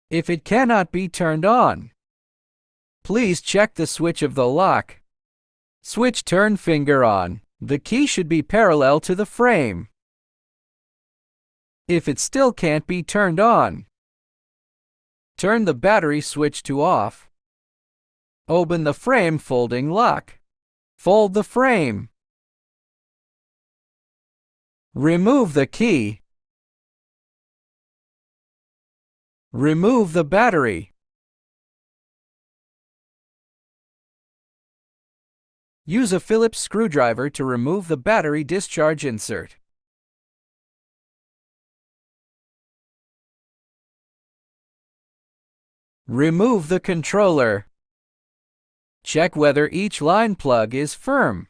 If it cannot be turned on, please check the switch of the lock. Switch turn finger on. The key should be parallel to the frame. If it still can't be turned on, turn the battery switch to off. Open the frame folding lock. Fold the frame. Remove the key. Remove the battery. Use a Phillips screwdriver to remove the battery discharge insert. Remove the controller. Check whether each line plug is firm.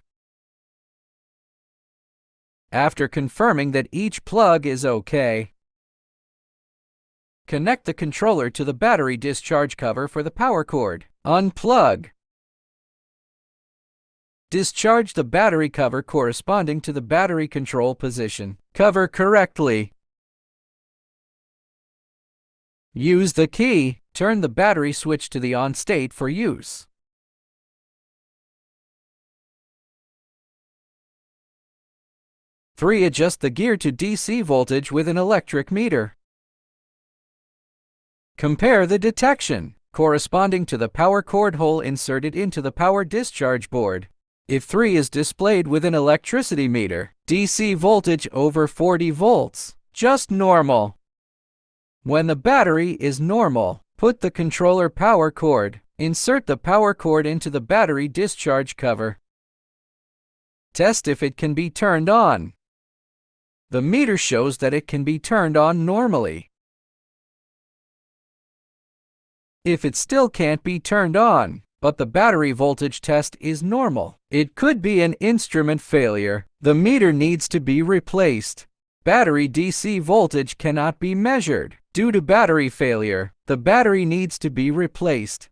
After confirming that each plug is okay, connect the controller to the battery discharge cover for the power cord. Unplug. Discharge the battery cover corresponding to the battery control position. Cover correctly. Use the key. Turn the battery switch to the on state for use. Adjust the gear to DC voltage with an electric meter. Compare the detection corresponding to the power cord hole inserted into the power discharge board. If 3 is displayed with an electricity meter, DC voltage over 40 volts, just normal. When the battery is normal, put the controller power cord. Insert the power cord into the battery discharge cover. Test if it can be turned on. The meter shows that it can be turned on normally. If it still can't be turned on, but the battery voltage test is normal, it could be an instrument failure. The meter needs to be replaced. Battery DC voltage cannot be measured. Due to battery failure, the battery needs to be replaced.